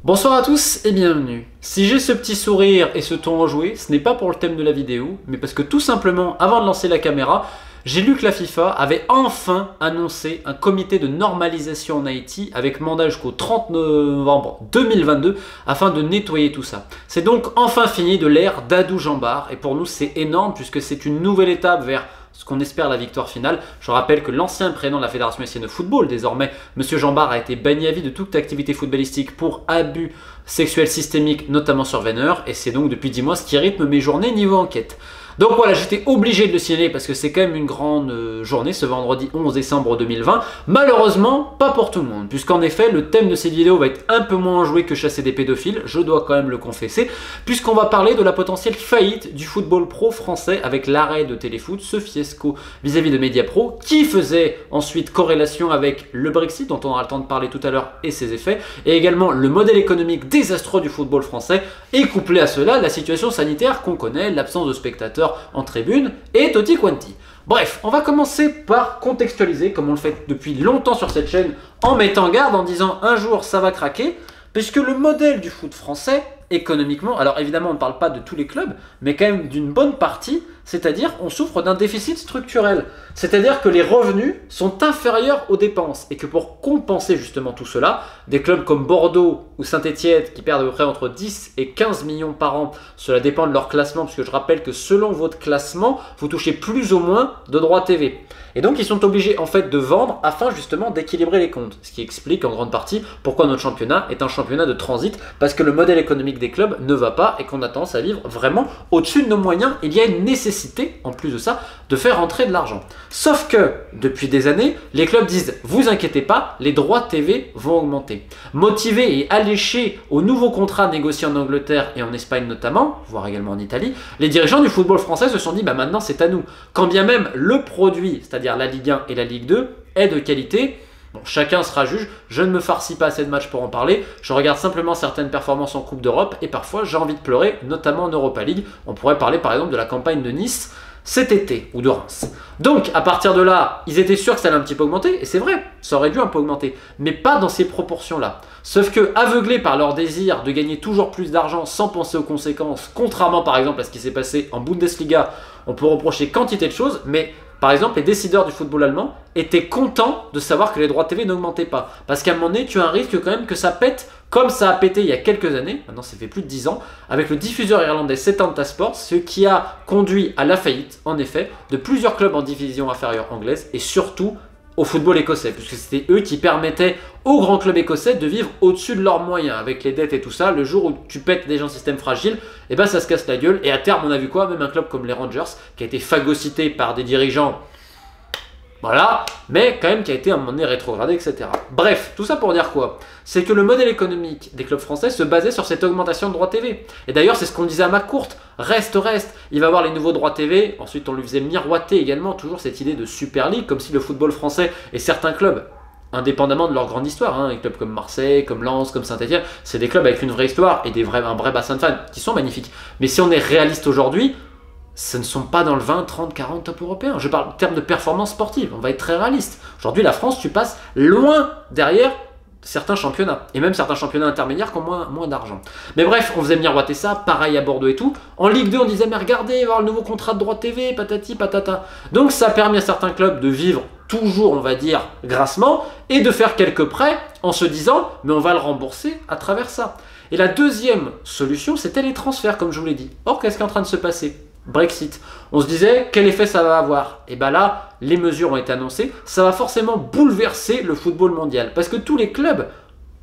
Bonsoir à tous et bienvenue. Si j'ai ce petit sourire et ce ton enjoué, ce n'est pas pour le thème de la vidéo, mais parce que tout simplement, avant de lancer la caméra, j'ai lu que la FIFA avait enfin annoncé un comité de normalisation en Haïti avec mandat jusqu'au 30 novembre 2022 afin de nettoyer tout ça. C'est donc enfin fini de l'ère d'Adou Jambard et pour nous c'est énorme puisque c'est une nouvelle étape vers ce qu'on espère la victoire finale. Je rappelle que l'ancien président de la Fédération haïtienne de football, désormais Monsieur Jambard, a été banni à vie de toute activité footballistique pour abus sexuels systémiques, notamment sur Veneur, et c'est donc depuis 10 mois ce qui rythme mes journées niveau enquête. Donc voilà, j'étais obligé de le signaler parce que c'est quand même une grande journée ce vendredi 11 décembre 2020. Malheureusement, pas pour tout le monde, puisqu'en effet, le thème de cette vidéo va être un peu moins enjoué que chasser des pédophiles, je dois quand même le confesser, puisqu'on va parler de la potentielle faillite du football pro français avec l'arrêt de Téléfoot, ce fiasco vis-à-vis de Mediapro, qui faisait ensuite corrélation avec le Brexit, dont on aura le temps de parler tout à l'heure, et ses effets, et également le modèle économique désastreux du football français, et couplé à cela, la situation sanitaire qu'on connaît, l'absence de spectateurs en tribune et Totti Quanti. Bref, on va commencer par contextualiser, comme on le fait depuis longtemps sur cette chaîne, en mettant garde, en disant un jour ça va craquer, puisque le modèle du foot français, économiquement, alors évidemment on ne parle pas de tous les clubs, mais quand même d'une bonne partie, c'est-à-dire on souffre d'un déficit structurel. C'est-à-dire que les revenus sont inférieurs aux dépenses et que pour compenser justement tout cela, des clubs comme Bordeaux ou Saint-Etienne qui perdent à peu près entre 10 et 15 millions par an, cela dépend de leur classement, puisque je rappelle que selon votre classement, vous touchez plus ou moins de droits TV. Et donc ils sont obligés en fait de vendre afin justement d'équilibrer les comptes. Ce qui explique en grande partie pourquoi notre championnat est un championnat de transit, parce que le modèle économique des clubs ne va pas et qu'on a tendance à vivre vraiment au-dessus de nos moyens. Il y a une nécessité, en plus de ça, de faire rentrer de l'argent. Sauf que, depuis des années, les clubs disent « Vous inquiétez pas, les droits TV vont augmenter ». Motivés et alléchés aux nouveaux contrats négociés en Angleterre et en Espagne notamment, voire également en Italie, les dirigeants du football français se sont dit « Bah maintenant c'est à nous ». Quand bien même le produit, c'est-à-dire la Ligue 1 et la Ligue 2, est de qualité. Bon, chacun sera juge, je ne me farcis pas assez de matchs pour en parler, je regarde simplement certaines performances en Coupe d'Europe et parfois j'ai envie de pleurer, notamment en Europa League. On pourrait parler par exemple de la campagne de Nice cet été, ou de Reims. Donc à partir de là, ils étaient sûrs que ça allait un petit peu augmenter, et c'est vrai, ça aurait dû un peu augmenter, mais pas dans ces proportions-là. Sauf que, aveuglés par leur désir de gagner toujours plus d'argent sans penser aux conséquences, contrairement par exemple à ce qui s'est passé en Bundesliga, on peut reprocher quantité de choses, mais par exemple, les décideurs du football allemand étaient contents de savoir que les droits TV n'augmentaient pas. Parce qu'à un moment donné, tu as un risque quand même que ça pète, comme ça a pété il y a quelques années, maintenant ça fait plus de 10 ans, avec le diffuseur irlandais Setanta Sports, ce qui a conduit à la faillite, en effet, de plusieurs clubs en division inférieure anglaise, et surtout au football écossais, puisque c'était eux qui permettaient aux grands clubs écossais de vivre au-dessus de leurs moyens, avec les dettes et tout ça. Le jour où tu pètes déjà un système fragile, et ben ça se casse la gueule, et à terme on a vu quoi? Même un club comme les Rangers, qui a été phagocyté par des dirigeants, voilà, mais quand même qui a été à un moment donné rétrogradé, etc. Bref, tout ça pour dire quoi? C'est que le modèle économique des clubs français se basait sur cette augmentation de droits TV. Et d'ailleurs, c'est ce qu'on disait à McCourt, reste, il va avoir les nouveaux droits TV. Ensuite, on lui faisait miroiter également toujours cette idée de Super League, comme si le football français et certains clubs, indépendamment de leur grande histoire, hein, des clubs comme Marseille, comme Lens, comme Saint-Etienne, c'est des clubs avec une vraie histoire et un vrai bassin de fans qui sont magnifiques. Mais si on est réaliste aujourd'hui, ce ne sont pas dans le 20, 30, 40 top européens. Je parle en termes de performance sportive, on va être très réaliste. Aujourd'hui, la France, tu passes loin derrière certains championnats, et même certains championnats intermédiaires qui ont moins d'argent. Mais bref, on faisait miroiter ça, pareil à Bordeaux et tout. En Ligue 2, on disait, mais regardez, il va y avoir le nouveau contrat de droit TV, patati patata. Donc ça a permis à certains clubs de vivre toujours, on va dire, grassement, et de faire quelques prêts en se disant, mais on va le rembourser à travers ça. Et la deuxième solution, c'était les transferts, comme je vous l'ai dit. Or, qu'est-ce qui est en train de se passer? Brexit. On se disait, quel effet ça va avoir? Et bien là, les mesures ont été annoncées, ça va forcément bouleverser le football mondial. Parce que tous les clubs,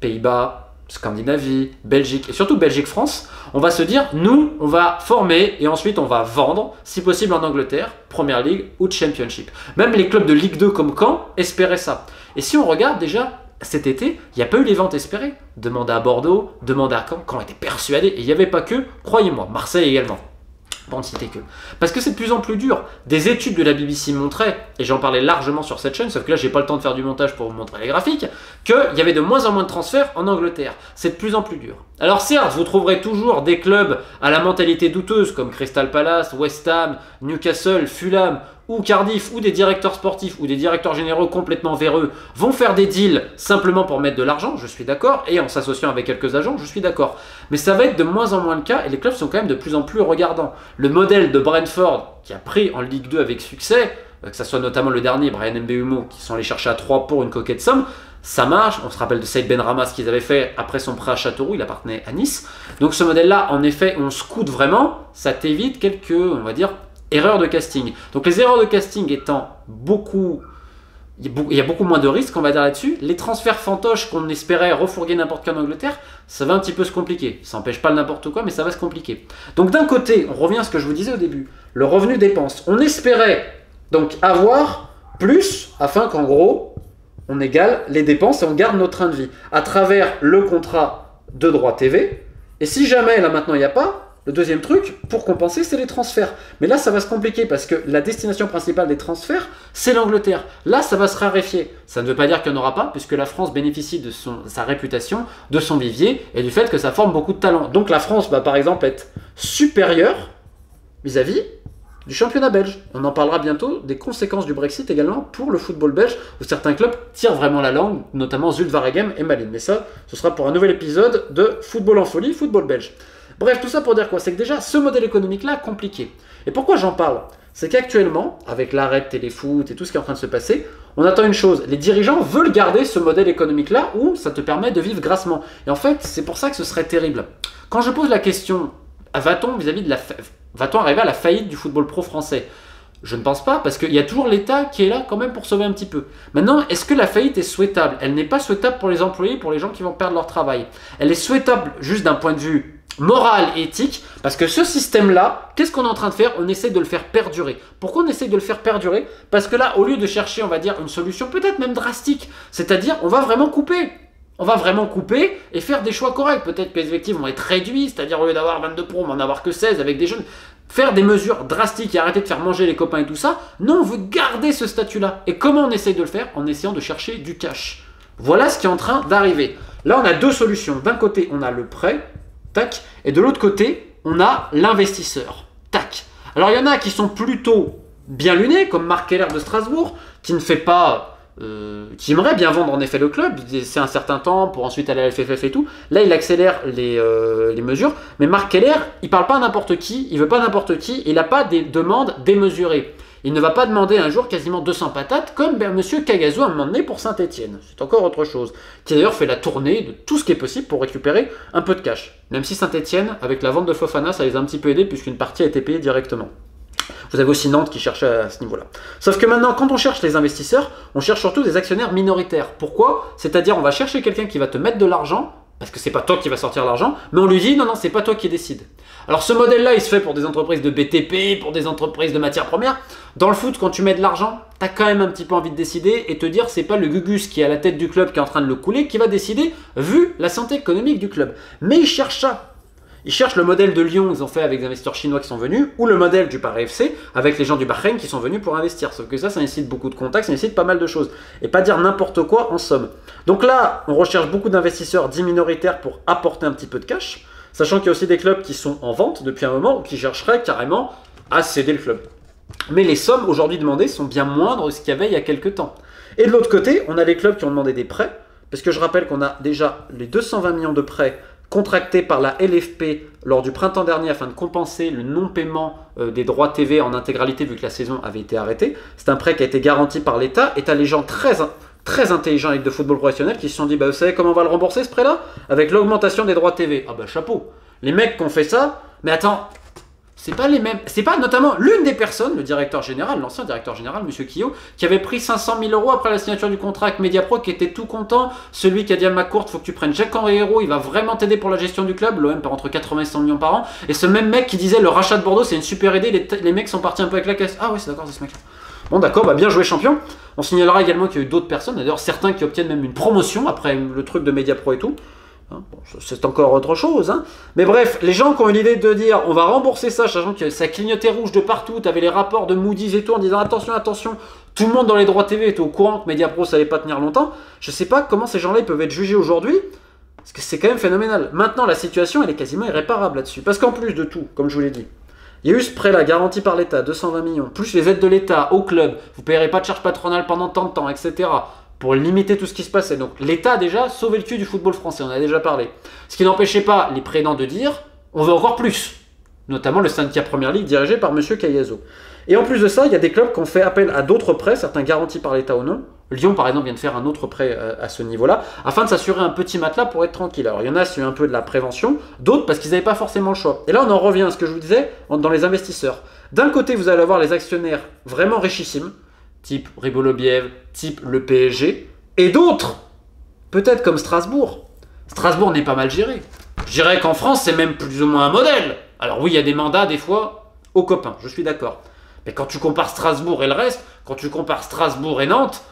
Pays-Bas, Scandinavie, Belgique, et surtout Belgique-France, on va se dire, nous, on va former et ensuite on va vendre, si possible en Angleterre, Première Ligue ou Championship. Même les clubs de Ligue 2 comme Caen espéraient ça. Et si on regarde déjà, cet été, il n'y a pas eu les ventes espérées. Demandez à Bordeaux, demandez à Caen, Caen était persuadé, et il n'y avait pas que, croyez-moi, Marseille également. Pour ne citer que. Parce que c'est de plus en plus dur. Des études de la BBC montraient, et j'en parlais largement sur cette chaîne, sauf que là j'ai pas le temps de faire du montage pour vous montrer les graphiques, qu'il y avait de moins en moins de transferts en Angleterre. C'est de plus en plus dur. Alors certes, vous trouverez toujours des clubs à la mentalité douteuse, comme Crystal Palace, West Ham, Newcastle, Fulham, ou Cardiff, ou des directeurs sportifs, ou des directeurs généraux complètement véreux vont faire des deals simplement pour mettre de l'argent, je suis d'accord, et en s'associant avec quelques agents, je suis d'accord. Mais ça va être de moins en moins le cas, et les clubs sont quand même de plus en plus regardants. Le modèle de Brentford, qui a pris en Ligue 2 avec succès, que ce soit notamment le dernier, Brian Mbeumo, qui sont allés chercher à 3 pour une coquette somme, ça marche. On se rappelle de Saïd Benrahma, ce qu'ils avaient fait après son prêt à Châteauroux, il appartenait à Nice. Donc ce modèle-là, en effet, on scoute vraiment, ça t'évite quelques, on va dire, erreurs de casting. Donc les erreurs de casting étant beaucoup... Il y a beaucoup moins de risques, on va dire là-dessus. Les transferts fantoches qu'on espérait refourguer n'importe qu'en Angleterre, ça va un petit peu se compliquer. Ça n'empêche pas le n'importe quoi, mais ça va se compliquer. Donc d'un côté, on revient à ce que je vous disais au début, le revenu dépense. On espérait donc avoir plus, afin qu'en gros, on égale les dépenses et on garde notre train de vie à travers le contrat de droit TV. Et si jamais, là maintenant, il n'y a pas, le deuxième truc, pour compenser, c'est les transferts. Mais là, ça va se compliquer parce que la destination principale des transferts, c'est l'Angleterre. Là, ça va se raréfier. Ça ne veut pas dire qu'il n'y en aura pas, puisque la France bénéficie de sa réputation, de son vivier et du fait que ça forme beaucoup de talents. Donc la France va par exemple être supérieure vis-à-vis du championnat belge. On en parlera bientôt des conséquences du Brexit également pour le football belge, où certains clubs tirent vraiment la langue, notamment Zulte Waregem et Malines. Mais ça, ce sera pour un nouvel épisode de Football en folie, football belge. Bref, tout ça pour dire quoi? C'est que déjà, ce modèle économique-là, compliqué. Et pourquoi j'en parle? C'est qu'actuellement, avec l'arrêt de téléfoot et tout ce qui est en train de se passer, on attend une chose. Les dirigeants veulent garder ce modèle économique-là où ça te permet de vivre grassement. Et en fait, c'est pour ça que ce serait terrible. Quand je pose la question, va-t-on va-t-on arriver à la faillite du football pro français? Je ne pense pas, parce qu'il y a toujours l'État qui est là quand même pour sauver un petit peu. Maintenant, est-ce que la faillite est souhaitable? Elle n'est pas souhaitable pour les employés, pour les gens qui vont perdre leur travail. Elle est souhaitable juste d'un point de vue moral et éthique, parce que ce système-là, qu'est-ce qu'on est en train de faire? On essaie de le faire perdurer. Pourquoi on essaie de le faire perdurer? Parce que là, au lieu de chercher, on va dire, une solution peut-être même drastique, c'est-à-dire, on va vraiment couper. On va vraiment couper et faire des choix corrects. Peut-être que les effectifs vont être réduits, c'est-à-dire au lieu d'avoir 22 pros, on va en avoir que 16 avec des jeunes. Faire des mesures drastiques et arrêter de faire manger les copains et tout ça. Non, on veut garder ce statut-là. Et comment on essaye de le faire? En essayant de chercher du cash. Voilà ce qui est en train d'arriver. Là, on a deux solutions. D'un côté, on a le prêt, tac, et de l'autre côté, on a l'investisseur, tac. Alors, il y en a qui sont plutôt bien lunés, comme Marc Keller de Strasbourg, qui ne fait pas... qui aimerait bien vendre en effet le club, c'est un certain temps pour ensuite aller à la FFF et tout. Là, il accélère les mesures, mais Marc Keller, il parle pas à n'importe qui, il veut pas n'importe qui, il n'a pas des demandes démesurées. Il ne va pas demander un jour quasiment 200 patates comme monsieur Cagazo à un moment donné pour Saint-Etienne. C'est encore autre chose. Qui d'ailleurs fait la tournée de tout ce qui est possible pour récupérer un peu de cash. Même si Saint-Etienne, avec la vente de Fofana, ça les a un petit peu aidés puisqu'une partie a été payée directement. Vous avez aussi Nantes qui cherchait à ce niveau-là. Sauf que maintenant, quand on cherche les investisseurs, on cherche surtout des actionnaires minoritaires. Pourquoi? C'est-à-dire, on va chercher quelqu'un qui va te mettre de l'argent, parce que c'est pas toi qui va sortir l'argent, mais on lui dit non, non, c'est pas toi qui décide. Alors ce modèle-là, il se fait pour des entreprises de BTP, pour des entreprises de matières premières. Dans le foot, quand tu mets de l'argent, tu as quand même un petit peu envie de décider et te dire c'est pas le Gugus qui est à la tête du club qui est en train de le couler qui va décider vu la santé économique du club. Mais ils cherchent ça. Ils cherchent le modèle de Lyon, ils ont fait avec des investisseurs chinois qui sont venus, ou le modèle du Paris FC avec les gens du Bahreïn qui sont venus pour investir. Sauf que ça nécessite beaucoup de contacts, ça nécessite pas mal de choses. Et pas dire n'importe quoi en somme. Donc là, on recherche beaucoup d'investisseurs dits minoritaires pour apporter un petit peu de cash, sachant qu'il y a aussi des clubs qui sont en vente depuis un moment ou qui chercheraient carrément à céder le club. Mais les sommes aujourd'hui demandées sont bien moindres que ce qu'il y avait il y a quelques temps. Et de l'autre côté, on a les clubs qui ont demandé des prêts, parce que je rappelle qu'on a déjà les 220 millions de prêts contracté par la LFP lors du printemps dernier afin de compenser le non-paiement des droits TV en intégralité vu que la saison avait été arrêtée. C'est un prêt qui a été garanti par l'État et tu as les gens très intelligents avec de football professionnel qui se sont dit bah, vous savez comment on va le rembourser ce prêt-là? Avec l'augmentation des droits TV. Ah bah chapeau. Les mecs qui ont fait ça, mais attends, c'est pas les mêmes. C'est pas notamment l'une des personnes, le directeur général, l'ancien directeur général, monsieur Quillot, qui avait pris 500 000 € après la signature du contrat avec Mediapro, qui était tout content. Celui qui a dit à McCourt, faut que tu prennes Jacques-Henri Hérault, il va vraiment t'aider pour la gestion du club. L'OM perd entre 80 et 100 millions par an. Et ce même mec qui disait le rachat de Bordeaux, c'est une super idée. Les mecs sont partis un peu avec la caisse. Ah ouais, c'est d'accord, c'est ce mec-là. Bon d'accord, bah bien joué champion. On signalera également qu'il y a eu d'autres personnes, d'ailleurs certains qui obtiennent même une promotion après le truc de Mediapro et tout. Bon, c'est encore autre chose, hein. Mais bref, les gens qui ont eu l'idée de dire on va rembourser ça, sachant que ça clignotait rouge de partout, tu avais les rapports de Moody's et tout en disant attention, attention, tout le monde dans les droits TV était au courant que Mediapro ça allait pas tenir longtemps. Je sais pas comment ces gens-là ils peuvent être jugés aujourd'hui, parce que c'est quand même phénoménal. Maintenant, la situation elle est quasiment irréparable là-dessus, parce qu'en plus de tout, comme je vous l'ai dit, Il y a eu ce prêt-là, garanti par l'État, 220 millions, plus les aides de l'État au club, vous ne payerez pas de charges patronales pendant tant de temps, etc. Pour limiter tout ce qui se passait. Donc l'État a déjà sauvé le cul du football français, on en a déjà parlé. Ce qui n'empêchait pas les présidents de dire, on veut encore plus. Notamment le syndicat Première Ligue dirigé par M. Cayazo. Et en plus de ça, il y a des clubs qui ont fait appel à d'autres prêts, certains garantis par l'État ou non. Lyon, par exemple, vient de faire un autre prêt à ce niveau-là, afin de s'assurer un petit matelas pour être tranquille. Alors, il y en a, c'est un peu de la prévention, d'autres parce qu'ils n'avaient pas forcément le choix. Et là, on en revient à ce que je vous disais dans les investisseurs. D'un côté, vous allez avoir les actionnaires vraiment richissimes, type Ribolobiev, type le PSG, et d'autres, peut-être comme Strasbourg. Strasbourg n'est pas mal géré. Je dirais qu'en France, c'est même plus ou moins un modèle. Alors oui, il y a des mandats, des fois, aux copains, je suis d'accord. Mais quand tu compares Strasbourg et le reste, quand tu compares Strasbourg et Nantes,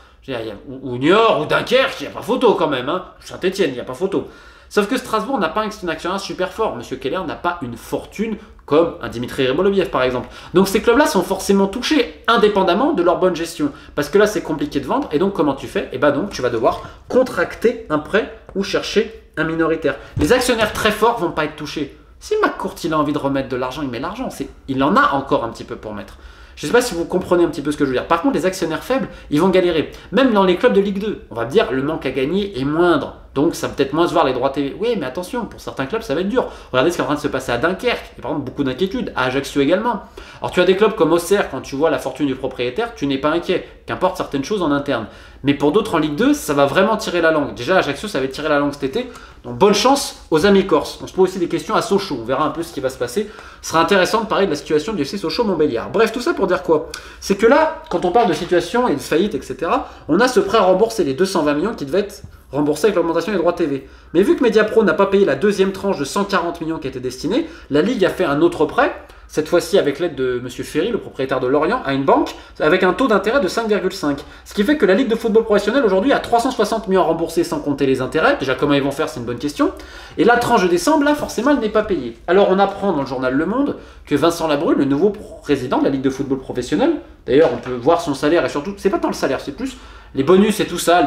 ou Niort, ou Dunkerque, il n'y a pas photo quand même. Hein. Saint-Etienne, il n'y a pas photo. Sauf que Strasbourg n'a pas un actionnaire super fort. Monsieur Keller n'a pas une fortune comme un Dimitri Ribolobiev, par exemple. Donc ces clubs-là sont forcément touchés, indépendamment de leur bonne gestion. Parce que là, c'est compliqué de vendre. Et donc, comment tu fais? Et bien donc, tu vas devoir contracter un prêt ou chercher un minoritaire. Les actionnaires très forts ne vont pas être touchés. Si McCourt il a envie de remettre de l'argent, il met l'argent. Il en a encore un petit peu pour mettre. Je ne sais pas si vous comprenez un petit peu ce que je veux dire. Par contre, les actionnaires faibles, ils vont galérer. Même dans les clubs de Ligue 2, on va me dire le manque à gagner est moindre. Donc ça va peut-être moins se voir les droits TV. Oui, mais attention, pour certains clubs, ça va être dur. Regardez ce qui est en train de se passer à Dunkerque. Il y a par exemple beaucoup d'inquiétudes. À Ajaccio également. Alors tu as des clubs comme Auxerre, quand tu vois la fortune du propriétaire, tu n'es pas inquiet. Qu'importe certaines choses en interne. Mais pour d'autres en Ligue 2, ça va vraiment tirer la langue. Déjà, à Ajaccio, ça va tirer la langue cet été. Donc bonne chance aux amis corses. On se pose aussi des questions à Sochaux. On verra un peu ce qui va se passer. Ce sera intéressant de parler de la situation du FC Sochaux-Montbéliard. Bref, tout ça pour dire quoi? C'est que là, quand on parle de situation et de faillite, etc., on a ce prêt à rembourser, les 220 millions qui devaient être remboursés avec l'augmentation des droits TV. Mais vu que Mediapro n'a pas payé la deuxième tranche de 140 millions qui était destinée, la Ligue a fait un autre prêt, cette fois-ci avec l'aide de M. Ferry, le propriétaire de Lorient, à une banque, avec un taux d'intérêt de 5,5. Ce qui fait que la Ligue de football professionnel aujourd'hui a 360 millions à rembourser sans compter les intérêts. Déjà, comment ils vont faire, c'est une bonne question. Et la tranche de décembre, là, forcément, elle n'est pas payée. Alors, on apprend dans le journal Le Monde que Vincent Labrune, le nouveau président de la Ligue de football professionnel, d'ailleurs, on peut voir son salaire et surtout, c'est pas tant le salaire, c'est plus les bonus et tout ça,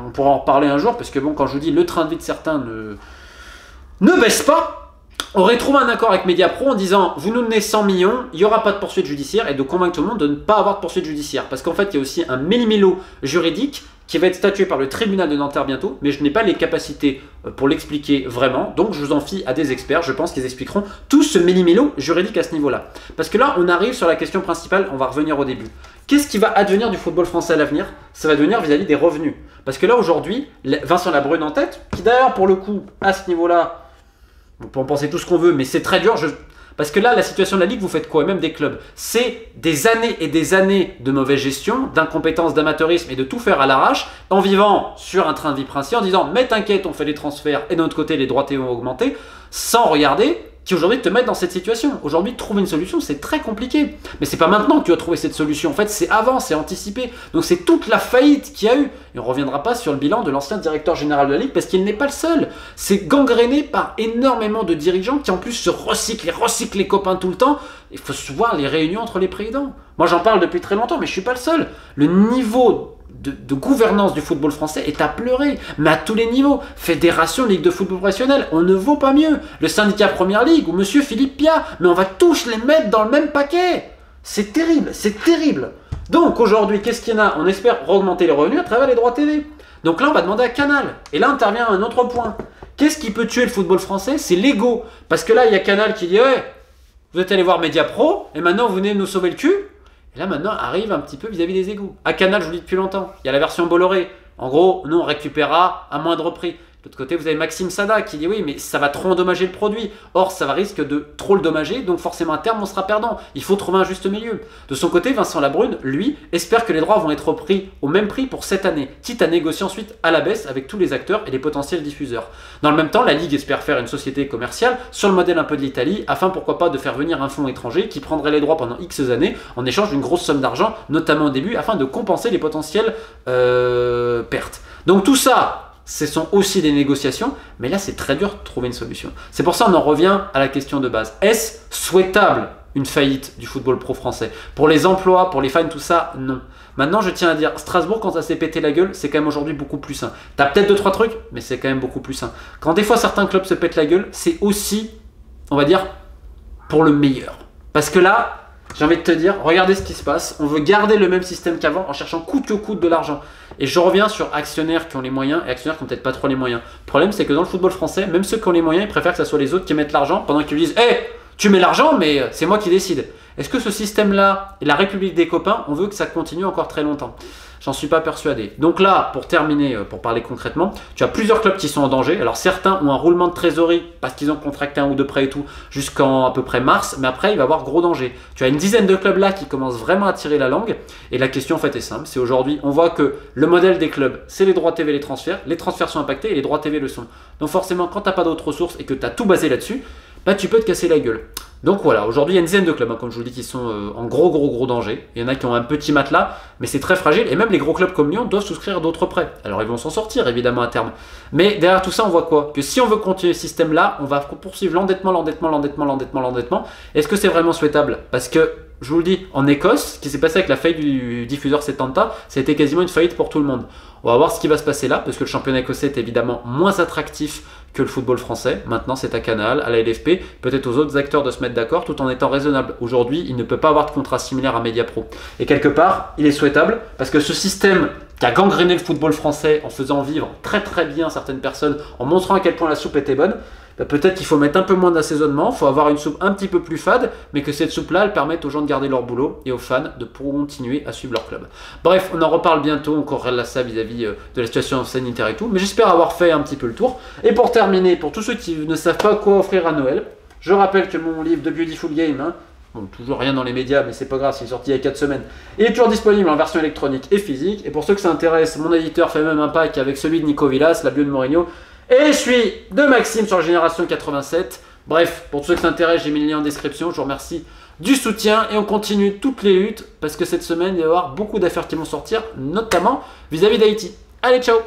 on pourra en reparler un jour, parce que bon, quand je vous dis le train de vie de certains ne baisse pas, aurait trouvé un accord avec Mediapro en disant vous nous donnez 100 millions, il n'y aura pas de poursuite judiciaire, et de convaincre tout le monde de ne pas avoir de poursuite judiciaire. Parce qu'en fait, il y a aussi un méli-mélo juridique qui va être statué par le tribunal de Nanterre bientôt, mais je n'ai pas les capacités pour l'expliquer vraiment, donc je vous en fie à des experts, je pense qu'ils expliqueront tout ce méli-mélo juridique à ce niveau-là. Parce que là, on arrive sur la question principale, on va revenir au début. Qu'est-ce qui va advenir du football français à l'avenir? Ça va devenir vis-à-vis des revenus. Parce que là, aujourd'hui, Vincent Labrune en tête, qui d'ailleurs, pour le coup, à ce niveau-là, on peut en penser tout ce qu'on veut, mais c'est très dur. Parce que là, la situation de la Ligue, vous faites quoi? Et même des clubs. C'est des années et des années de mauvaise gestion, d'incompétence, d'amateurisme et de tout faire à l'arrache, en vivant sur un train de vie princier, en disant mais t'inquiète, on fait les transferts et de notre côté, les droits TV vont augmenter, sans regarder qui aujourd'hui te mettent dans cette situation. Aujourd'hui, trouver une solution, c'est très compliqué. Mais c'est pas maintenant que tu vas trouver cette solution. En fait, c'est avant, c'est anticipé. Donc c'est toute la faillite qu'il y a eu. Et on ne reviendra pas sur le bilan de l'ancien directeur général de la Ligue parce qu'il n'est pas le seul. C'est gangréné par énormément de dirigeants qui en plus se recyclent les copains tout le temps. Il faut se voir les réunions entre les présidents. Moi, j'en parle depuis très longtemps, mais je ne suis pas le seul. Le niveau de gouvernance du football français est à pleurer, mais à tous les niveaux. Fédération, Ligue de football professionnel, on ne vaut pas mieux. Le syndicat Première Ligue ou Monsieur Philippe Piat, mais on va tous les mettre dans le même paquet. C'est terrible, c'est terrible. Donc aujourd'hui, qu'est-ce qu'il y en a? On espère augmenter les revenus à travers les droits TV. Donc là, on va demander à Canal. Et là intervient un autre point. Qu'est-ce qui peut tuer le football français? C'est l'ego. Parce que là, il y a Canal qui dit ouais, vous êtes allé voir Mediapro et maintenant vous venez nous sauver le cul. Et là, maintenant, arrive un petit peu vis-à-vis des égos. À Canal, je vous le dis depuis longtemps, il y a la version Bolloré. En gros, nous, on récupérera à moindre prix. De l'autre côté, vous avez Maxime Sada qui dit oui, mais ça va trop endommager le produit. Or, ça va risque de trop le dommager, donc forcément à terme, on sera perdant. Il faut trouver un juste milieu. De son côté, Vincent Labrune, lui, espère que les droits vont être pris au même prix pour cette année, quitte à négocier ensuite à la baisse avec tous les acteurs et les potentiels diffuseurs. Dans le même temps, la Ligue espère faire une société commerciale sur le modèle un peu de l'Italie, afin pourquoi pas de faire venir un fonds étranger qui prendrait les droits pendant X années en échange d'une grosse somme d'argent, notamment au début, afin de compenser les potentielles pertes. Donc tout ça, ce sont aussi des négociations, mais là c'est très dur de trouver une solution. C'est pour ça qu'on en revient à la question de base. Est-ce souhaitable une faillite du football pro français? Pour les emplois, pour les fans, tout ça, non. Maintenant, je tiens à dire, Strasbourg, quand ça s'est pété la gueule, c'est quand même aujourd'hui beaucoup plus sain. T'as peut-être 2-3 trucs, mais c'est quand même beaucoup plus sain. Quand des fois certains clubs se pètent la gueule, c'est aussi, on va dire, pour le meilleur. Parce que là, j'ai envie de te dire, regardez ce qui se passe. On veut garder le même système qu'avant en cherchant coûte que coûte de l'argent. Et je reviens sur actionnaires qui ont les moyens et actionnaires qui n'ont peut-être pas trop les moyens. Le problème, c'est que dans le football français, même ceux qui ont les moyens, ils préfèrent que ce soit les autres qui mettent l'argent pendant qu'ils disent hey, tu mets l'argent, mais c'est moi qui décide. Est-ce que ce système-là et la République des copains, on veut que ça continue encore très longtemps? J'en suis pas persuadé. Donc là, pour terminer, pour parler concrètement, tu as plusieurs clubs qui sont en danger. Alors certains ont un roulement de trésorerie parce qu'ils ont contracté un ou deux prêts et tout jusqu'en à peu près mars, mais après il va y avoir gros danger. Tu as une dizaine de clubs là qui commencent vraiment à tirer la langue. Et la question en fait est simple, c'est aujourd'hui, on voit que le modèle des clubs, c'est les droits TV, les transferts sont impactés et les droits TV le sont. Donc forcément, quand tu n'as pas d'autres ressources et que tu as tout basé là-dessus, bah, tu peux te casser la gueule. Donc voilà, aujourd'hui il y a une dizaine de clubs, hein, comme je vous le dis, qui sont en gros danger. Il y en a qui ont un petit matelas, mais c'est très fragile. Et même les gros clubs comme Lyon doivent souscrire d'autres prêts. Alors ils vont s'en sortir évidemment à terme. Mais derrière tout ça, on voit quoi? Que si on veut continuer ce système-là, on va poursuivre l'endettement. Est-ce que c'est vraiment souhaitable? Parce que, je vous le dis, en Écosse, ce qui s'est passé avec la faillite du diffuseur Setanta, ça a été quasiment une faillite pour tout le monde. On va voir ce qui va se passer là, parce que le championnat écossais est évidemment moins attractif que le football français. Maintenant, c'est à Canal, à la LFP, peut-être aux autres acteurs de se mettre d'accord tout en étant raisonnable. Aujourd'hui, il ne peut pas avoir de contrat similaire à Mediapro. Et quelque part, il est souhaitable, parce que ce système qui a gangréné le football français en faisant vivre très bien certaines personnes, en montrant à quel point la soupe était bonne, bah peut-être qu'il faut mettre un peu moins d'assaisonnement, il faut avoir une soupe un petit peu plus fade, mais que cette soupe-là, elle permette aux gens de garder leur boulot et aux fans de continuer à suivre leur club. Bref, on en reparle bientôt, on corrélera ça vis-à-vis de la situation sanitaire et tout, mais j'espère avoir fait un petit peu le tour. Et pour terminer, pour tous ceux qui ne savent pas quoi offrir à Noël, je rappelle que mon livre The Beautiful Game, hein, bon, toujours rien dans les médias, mais c'est pas grave, c'est sorti il y a 4 semaines. Il est toujours disponible en version électronique et physique. Et pour ceux que ça intéresse, mon éditeur fait même un pack avec celui de Nico Villas, la bio de Mourinho, et celui de Maxime sur la génération 87. Bref, pour ceux que ça intéresse, j'ai mis le lien en description. Je vous remercie du soutien et on continue toutes les luttes parce que cette semaine, il va y avoir beaucoup d'affaires qui vont sortir, notamment vis-à-vis d'Haïti. Allez, ciao!